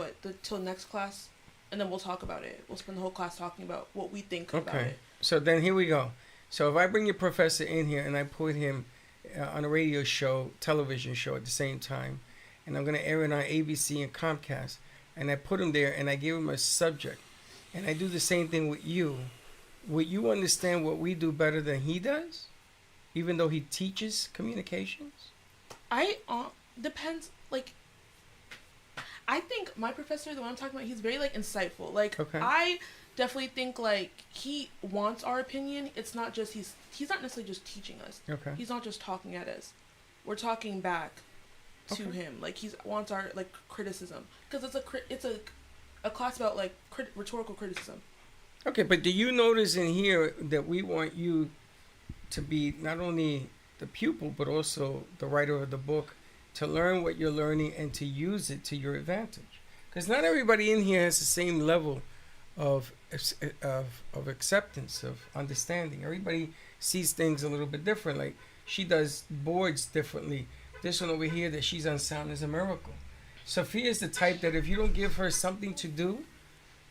till next class. And then we'll talk about it. We'll spend the whole class talking about what we think about it. So then here we go. So if I bring your professor in here and I put him on a radio show, television show at the same time, and I'm going to air it on ABC and Comcast, and I put him there and I give him a subject, and I do the same thing with you, would you understand what we do better than he does, even though he teaches communications? Depends, like, I think my professor, the one I'm talking about, he's very, like, insightful. Like, I definitely think, like, he wants our opinion. It's not just, he's not necessarily just teaching us. Okay. He's not just talking at us. We're talking back to him. Like, he wants our, like, criticism. Because it's a class about, like, rhetorical criticism. Okay, but do you notice in here that we want you to be not only the pupil, but also the writer of the book, to learn what you're learning and to use it to your advantage? Because not everybody in here has the same level of acceptance, of understanding. Everybody sees things a little bit different. Like, she does boards differently this one over here that she's unsound is a miracle. Sophia is the type that if you don't give her something to do,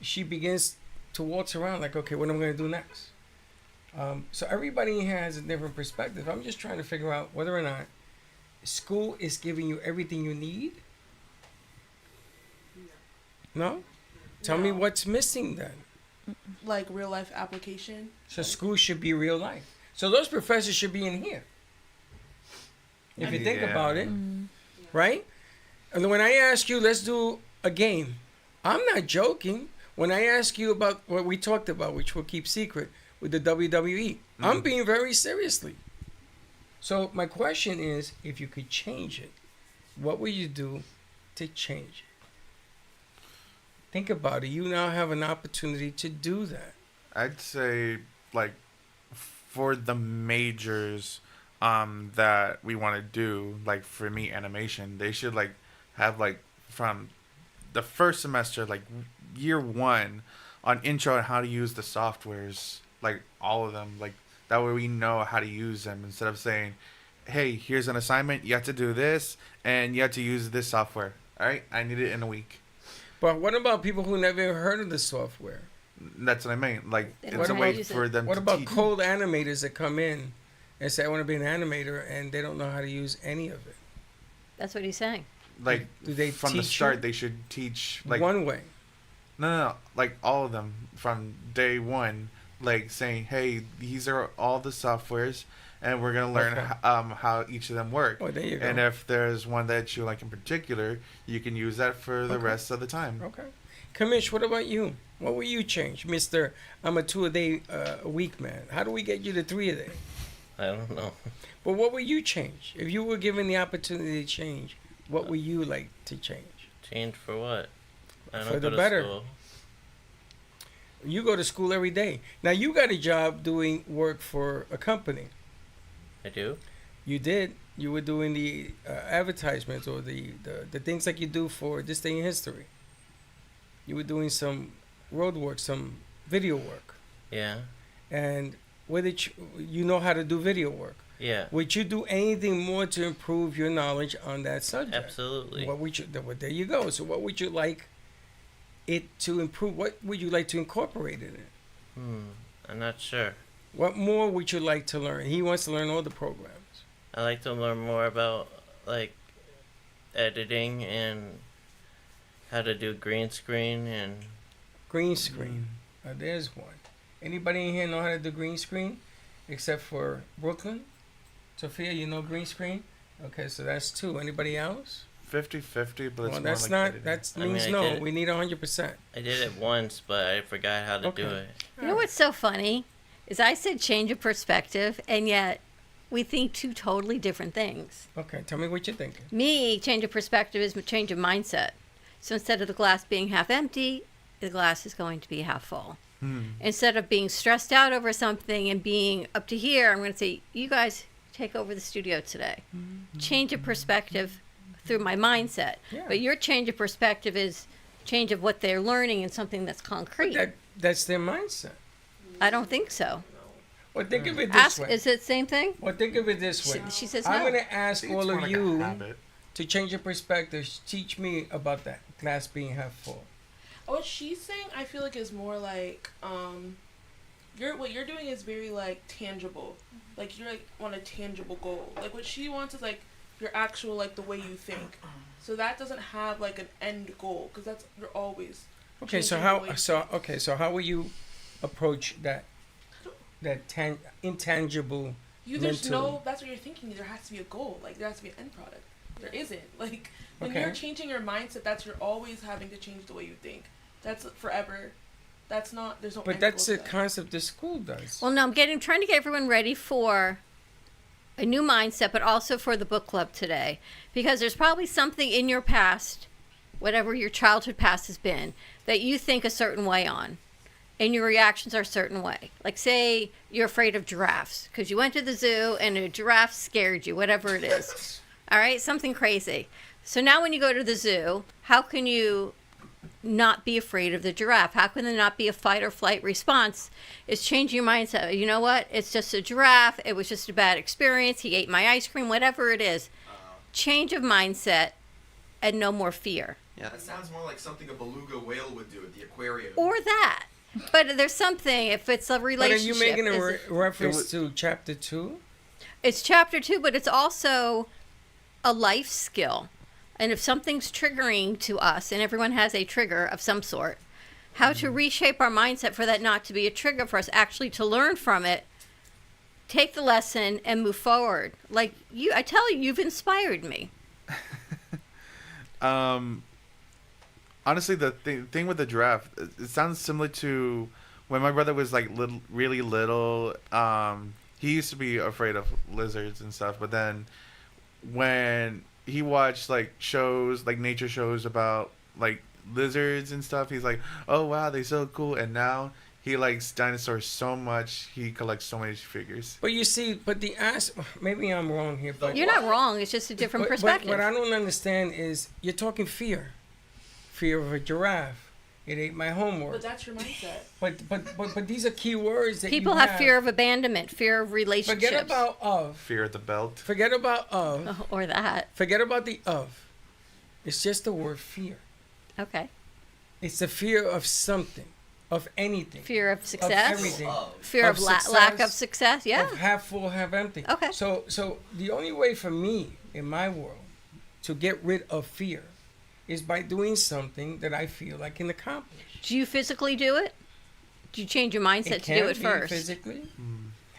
she begins to waltz around like, okay, what am I going to do next? So everybody in here has a different perspective. I'm just trying to figure out whether or not school is giving you everything you need. No? Tell me what's missing then. Like real life application. So school should be real life. So those professors should be in here. If you think about it, right? And when I ask you, let's do a game, I'm not joking. When I ask you about what we talked about, which we'll keep secret, with the WWE, I'm being very seriously. So my question is, if you could change it, what would you do to change it? Think about it. You now have an opportunity to do that. I'd say, like, for the majors that we want to do, like, for me, animation, they should, like, have, like, from the first semester, like, year one, on intro on how to use the softwares, like, all of them. Like, that way we know how to use them, instead of saying, hey, here's an assignment, you have to do this, and you have to use this software. All right? I need it in a week. But what about people who never heard of the software? That's what I mean. Like, They it's a way for them What to about teach. cold animators that come in and say, I want to be an animator, and they don't know how to use any of it? That's what he's saying. Like, Do they from the teach start, you? they should teach, like, One way. No, like, all of them from day one, like, saying, hey, these are all the softwares, and we're going to learn Okay. how each of them work. Oh, there you go. And if there's one that you like in particular, you can use that for the Okay. rest of the time. Okay. Kamish, what about you? What will you change, Mr. I'm a 2-a-day a week man? How do we get you to 3-a-day? I don't know. But what will you change? If you were given the opportunity to change, what would you like to change? Change for what? I don't For go the to better. school. You go to school every day. Now, you got a job doing work for a company. I do? You did. You were doing the advertisements or the things like you do for This Day in History. You were doing some road work, some video work. Yeah. And whether you know how to do video work. Yeah. Would you do anything more to improve your knowledge on that subject? Absolutely. What would you? Well, there you go. So, what would you like it to improve? What would you like to incorporate in it? I'm not sure. What more would you like to learn? He wants to learn all the programs. I like to learn more about, like, editing and how to do green screen and... Green screen. There's one. Anybody in here know how to do green screen? Except for Brooklyn? Sophia, you know green screen? Okay, so that's 2. Anybody else? 50-50, but it's Well, more that's like not. editing. That I mean, means I no. did it. We need 100%. I did it once, but I forgot how to do it. You know what's so funny is I said change of perspective, and yet we think 2 totally different things. Okay, tell me what you're thinking. Me, change of perspective is a change of mindset. So instead of the glass being half empty, the glass is going to be half full. Instead of being stressed out over something and being up to here, I'm going to say, you guys take over the studio today. Change of perspective through my mindset. Yeah. But your change of perspective is change of what they're learning and something that's concrete. That's their mindset. I don't think so. Well, think of it this Ask, way. is it the same thing? Well, think of it this way. She says I'm no. going to ask I think all it's of more like a you habit. to change your perspective. Teach me about that glass being half full. What she's saying, I feel like, is more like, what you're doing is very, like, tangible. Like, you're, like, on a tangible goal. Like, what she wants is, like, your actual, like, the way you think. So that doesn't have, like, an end goal, because that's, you're always Okay, so changing the way how? So how will you approach that intangible there's mental? no, that's what you're thinking, there has to be a goal. Like, there has to be an end product. There isn't. Like, when Okay. you're changing your mindset, that's, you're always having to change the way you think. That's forever. That's not, there's no But end that's goal the to that. concept the school does. Well, no, I'm trying to get everyone ready for a new mindset, but also for the book club today, because there's probably something in your past, whatever your childhood past has been, that you think a certain way on, and your reactions are a certain way. Like, say you're afraid of giraffes because you went to the zoo and a giraffe scared you, whatever it is. All right, something crazy. So now when you go to the zoo, how can you not be afraid of the giraffe? How can there not be a fight or flight response? It's changing your mindset. You know what? It's just a giraffe. It was just a bad experience. He ate my ice cream, whatever it is. change of mindset and no more fear. Yeah, that sounds more like something a beluga whale would do at the aquarium. Or that. But there's something, if it's a But relationship. are you making a is it- reference to chapter 2? It's chapter 2, but it's also a life skill. And if something's triggering to us, and everyone has a trigger of some sort, how to reshape our mindset for that not to be a trigger for us, actually to learn from it, take the lesson, and move forward. Like you, I tell you, you've inspired me. Honestly, the thing with the giraffe, it sounds similar to when my brother was like really little. He used to be afraid of lizards and stuff, but then when he watched like shows, like nature shows about like lizards and stuff, he's like, oh wow, they're so cool. And now he likes dinosaurs so much, he collects so many figures. But you see, maybe I'm wrong here, but You're not wrong. It's just a different perspective. What I don't understand is you're talking fear. Fear of a giraffe. It ate my homework. But that's your mindset. But these are key words that People you have fear of abandonment, fear of relationships. Forget about of. Fear of the belt. Forget about of. Or that. Forget about the of. It's just the word fear. Okay. It's the fear of something, of anything. Fear of success? Of everything. Fear of lack of success, yeah. Of half full, half empty. Okay. So the only way for me, in my world, to get rid of fear is by doing something that I feel I can accomplish. Do you physically do it? Do you change your mindset to do it first? Physically.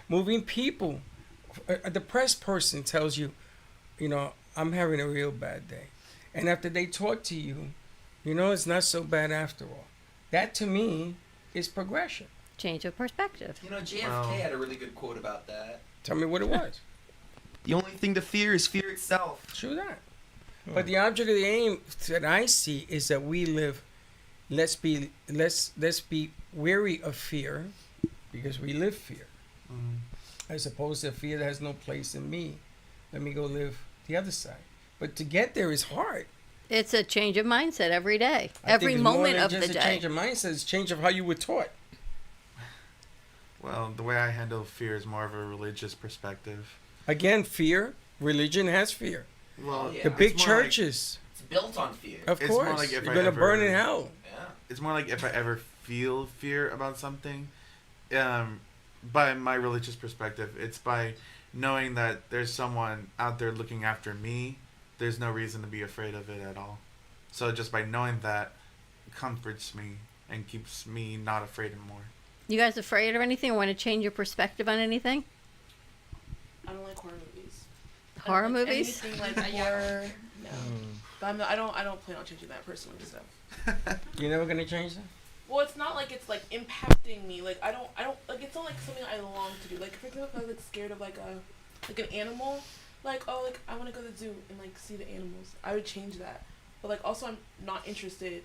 Moving people. A depressed person tells you, I'm having a real bad day. And after they talk to you, it's not so bad after all. That to me is progression. Change of perspective. JFK had a really good quote about that. Tell me what it was. The only thing to fear is fear itself. True that. But the object of the aim that I see is that we live. Let's be wary of fear, because we live fear, as opposed to fear that has no place in me. Let me go live the other side. But to get there is hard. It's a change of mindset every day, I every think it's more moment than of the just day. a change of mindset. It's a change of how you were taught. Well, the way I handle fear is more of a religious perspective. Again, fear. Religion has fear. Well, the big it's more like- churches. It's built on fear. Of It's course. more like if You're I gonna ever- burn in hell. It's more like if I ever feel fear about something, by my religious perspective, it's by knowing that there's someone out there looking after me. There's no reason to be afraid of it at all. So just by knowing that, comforts me and keeps me not afraid anymore. You guys afraid of anything or want to change your perspective on anything? I don't like horror movies. Horror movies? Anything like horror, no. But I don't plan on changing that personally. So. You're never gonna change that? Well, it's not like it's like impacting me. Like I don't like it's not like something I long to do. Like for example, if I was like scared of like an animal, like I want to go to the zoo and like see the animals. I would change that. But like also I'm not interested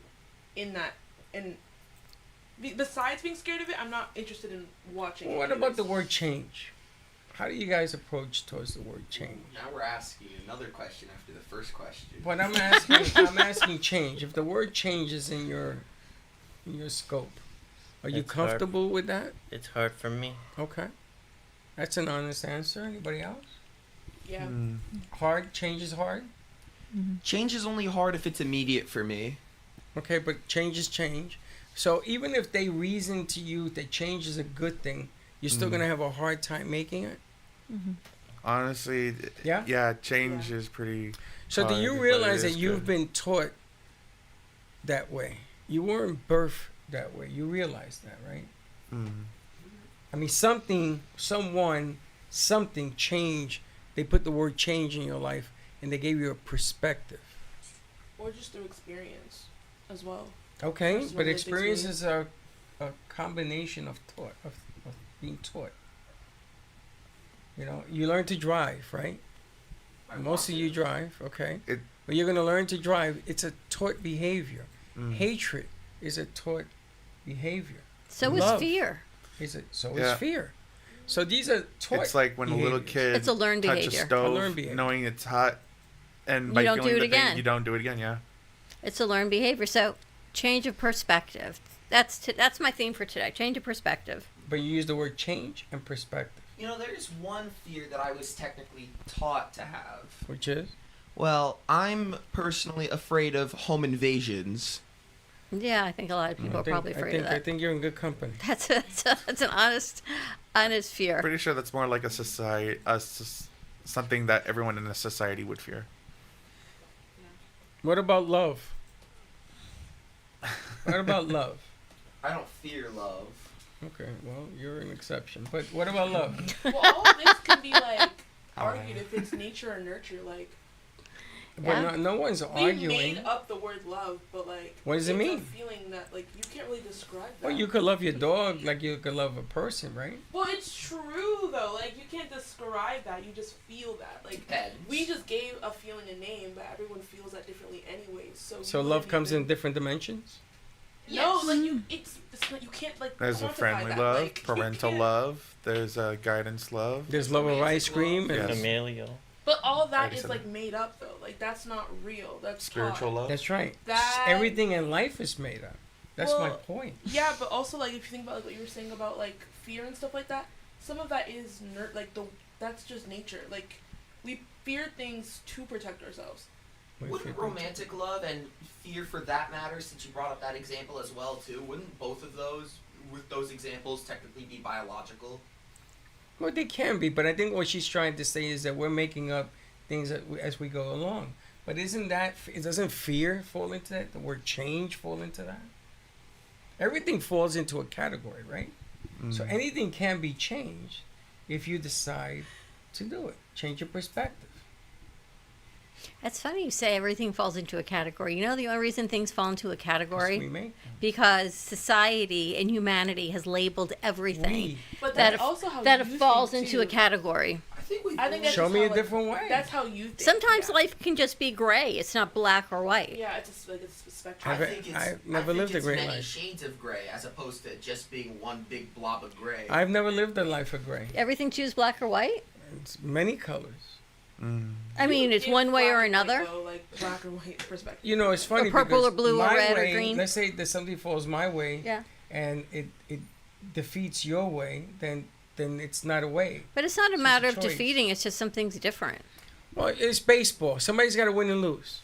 in that. And besides being scared of it, I'm not interested in watching. Well, what about the word change? How do you guys approach towards the word change? Now we're asking another question after the first question. But I'm asking change. If the word change is in your scope, are you It's hard. comfortable with that? It's hard for me. Okay. That's an honest answer. Anybody else? Yeah. Hard? Change is hard? Change is only hard if it's immediate for me. Okay, but change is change. So even if they reason to you that change is a good thing, you're still going to have a hard time making it? Honestly, change is pretty. So do hard, you but realize it that is you've good. been taught that way? You weren't birthed that way. You realize that, right? I mean, something changed. They put the word change in your life, and they gave you a perspective. Or just through experience, as well. Okay, Versus but what they experience experience. is a combination of being taught. You learn to drive, right? Most of you drive, okay? But you're going to learn to drive. It's a taught behavior. Hatred is a taught behavior. So is fear. Is Yeah. fear. So these are taught. It's like when a little behaviors. kid It's a learned touches behavior. a stove, A learned behavior. knowing it's hot, and You by don't feeling do it the pain, again. you don't do it again. Yeah. It's a learned behavior. So change of perspective. That's my theme for today. Change of perspective. But you use the word change and perspective, There's one fear that I was technically taught to have, which is? Well, I'm personally afraid of home invasions. Yeah, I think a lot of people are probably afraid of that. I think you're in good company. That's an honest fear. Pretty sure that's more like a society, something that everyone in a society would fear. What about love? What about love? I don't fear love. Okay, well, you're an exception. But what about love? Well, all of this can be like argued if it's nature or nurture. Like, But no one's we arguing. made up the word love, but like, What does it mean? It's a feeling that like you can't really describe that. Well, you could love your dog like you could love a person, right? Well, it's true though. Like you can't describe that. You just feel that. Like we just gave a feeling a name, but everyone feels that differently anyways. So love comes in different dimensions. No, like it's not, you can't like. There's a quantify family that. love, Like, parental love. There's a guidance love. There's love of ice cream and familial. But all of that I is said like made up though. Like that's not real. That's Spiritual taught. love. That's right. That- Everything in life is made up. That's my Well, point. Yeah, but also like if you think about like what you were saying about like fear and stuff like that, some of that is that's just nature. Like we fear things to protect ourselves. Wouldn't romantic love and fear for that matter, since you brought up that example as well too, wouldn't both of those, with those examples, technically be biological? Well, they can be, but I think what she's trying to say is that we're making up things as we go along. But isn't that, doesn't fear fall into that? The word change fall into that? Everything falls into a category, right? So anything can be changed if you decide to do it. Change your perspective. It's funny you say everything falls into a category. You know the only reason things fall into a category? we make Because society and humanity has labeled everything But that that's also how that you falls think, into too. a category. I think that's Show just me how, a like, different way. That's how you think. Sometimes life can just be gray. It's not black or white. Yeah, it's just like it's a spectrum. I've never lived a great many life. shades of gray as opposed to just being one big blob of gray. I've never lived a life of gray. Everything choose black or white? It's many colors. I mean, it's one way or another. Like black or white perspective. You know, it's funny. Or purple because or blue or my red or way, green. Let's say that something falls my way, Yeah. and it defeats your way, then it's not a way. But it's not a It's matter a of choice. defeating. It's just something's different. Well, it's baseball. Somebody's got to win and lose.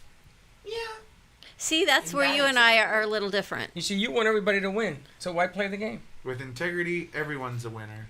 See, that's where you and I are a little different. You see, you want everybody to win, so why play the game? With integrity, everyone's a winner.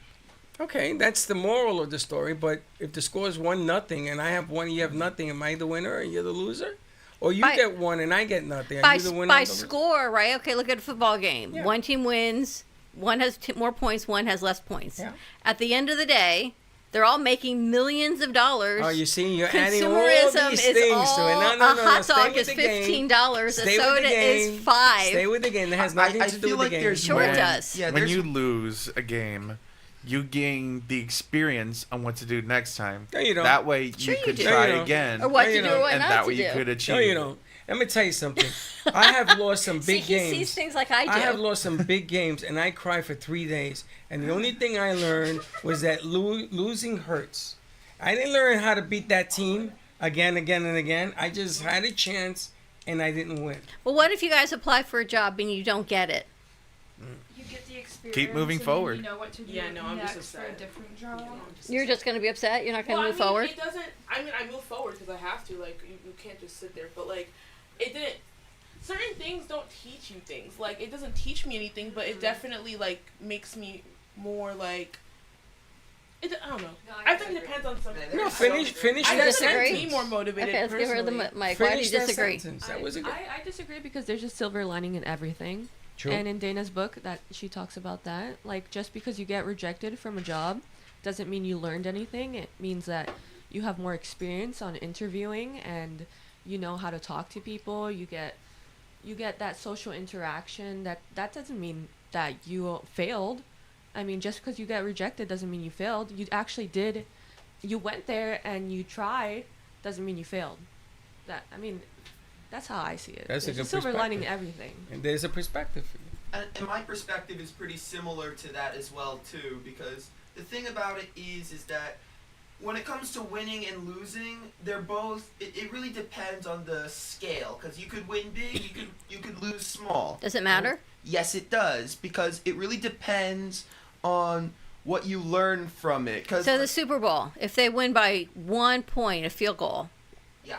Okay, that's the moral of the story. But if the score is 1-0 and I have one, you have nothing, am I the winner and you're the loser? Or you get one and I get nothing? Are By, you the winner? by or the loser? score, right? Okay, look at a football game. Yeah. One team wins, one has more points, one has less points. Yeah. At the end of the day, they're all making millions of dollars. Oh, you see, you're adding all Consumerism these is things all, to it. No, a no, hot stay dog with is the game. $15, a Stay with soda the game. is $5. Stay with the game. That has nothing to do with the game. Sure it does. When you lose a game, you gain the experience on what to do next time. No, you don't. That way Sure you you could do. try No, you don't. again. Or what No, to you do don't. or what and not that to way you do. could achieve. No, you don't. Let me tell you something. I have lost some See, big he games. sees things like I do. I have lost some big games, and I cried for 3 days. And the only thing I learned was that losing hurts. I didn't learn how to beat that team again, and again. I just had a chance, and I didn't win. Well, what if you guys apply for a job and you don't get it? You get the experience. Keep moving and then forward. You know what to do Yeah, no, I'm just next for a upset. different job. You're just going to be upset? You're not going to Well, move I mean, forward? It doesn't. I mean, I move forward because I have to. Like, you can't just sit there. But like, it didn't. Certain things don't teach you things. Like, it doesn't teach me anything, but it definitely like makes me more like. I don't know. I think it depends on something. No, finish I that disagree. sentence. Be more motivated. Okay, let's give her the personally. mic. Why do you Finish that disagree? sentence. That was a good. I disagree because there's a silver lining in everything. True. And in Dana's book, that she talks about that. Like, just because you get rejected from a job doesn't mean you learned anything. It means that you have more experience on interviewing and you know how to talk to people. You get that social interaction. That doesn't mean that you failed. I mean, just because you get rejected doesn't mean you failed. You actually did. You went there and you tried. Doesn't mean you failed. That's how I see it. That's a There's good silver lining in perspective. everything. And there's a perspective for you. And my perspective is pretty similar to that as well too, because the thing about it is that when it comes to winning and losing, they're both. It really depends on the scale, because you could win big, you could lose small. Does it matter? Yes, it does, because it really depends on what you learn from it. 'Cause So the Super Bowl, if they win by 1 point, a field goal,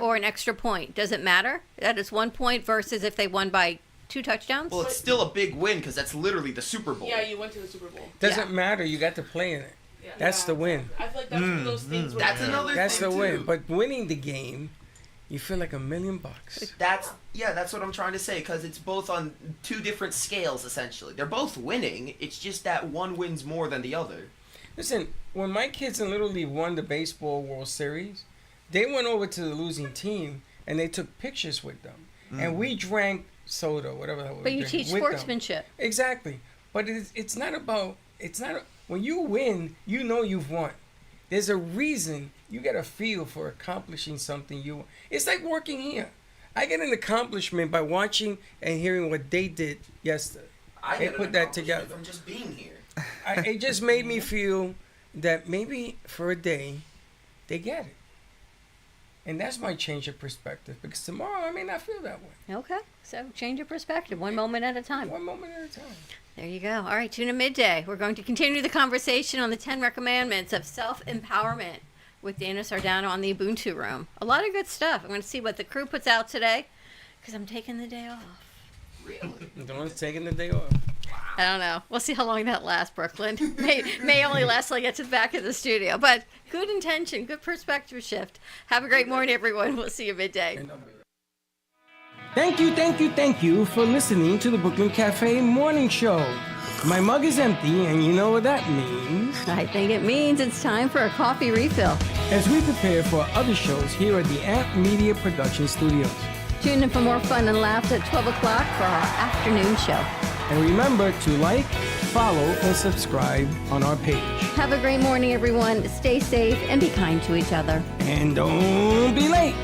or an extra point. Does it matter that it's 1 point versus if they won by 2 touchdowns? Well, it's still a big win because that's literally the Super Bowl. Yeah, you went to the Super Bowl. Doesn't matter. You got to play in it. Yeah. That's the win. I feel like that's one of those things where That's another That's thing the win. too. But winning the game, you feel like $1 million. That's what I'm trying to say because it's both on 2 different scales essentially. They're both winning. It's just that one wins more than the other. Listen, when my kids in Little League won the baseball World Series, they went over to the losing team and they took pictures with them, and we drank soda, whatever the hell. But you teach sportsmanship. Exactly. But it's not about. When you win, you know you've won. There's a reason. You get a feel for accomplishing something. It's like working here. I get an accomplishment by watching and hearing what they did yesterday. I They get put an that accomplishment together. from just being here. It just made me feel that maybe for a day they get it. And that's my change of perspective, because tomorrow I may not feel that way. Okay, so change your perspective, 1 moment at a time. 1 moment at a time. There you go. All right, tune in midday. We're going to continue the conversation on the 10 commandments of self-empowerment with Dana Sardano on the Ubuntu Room. A lot of good stuff. I'm going to see what the crew puts out today, because I'm taking the day off. Really? The one's taking the day off. I don't know. We'll see how long that lasts, Brooklyn. May only last till I get to the back of the studio. But good intention, good perspective shift. Have a great morning, everyone. We'll see you midday. Thank you for listening to the Brooklyn Cafe Morning Show. My mug is empty, and you know what that means. I think it means it's time for a coffee refill. As we prepare for other shows here at the Amp Media Production Studios. Tune in for more fun and laughs at 12 o'clock for our afternoon show. And remember to like, follow, and subscribe on our page. Have a great morning, everyone. Stay safe and be kind to each other. And don't be late.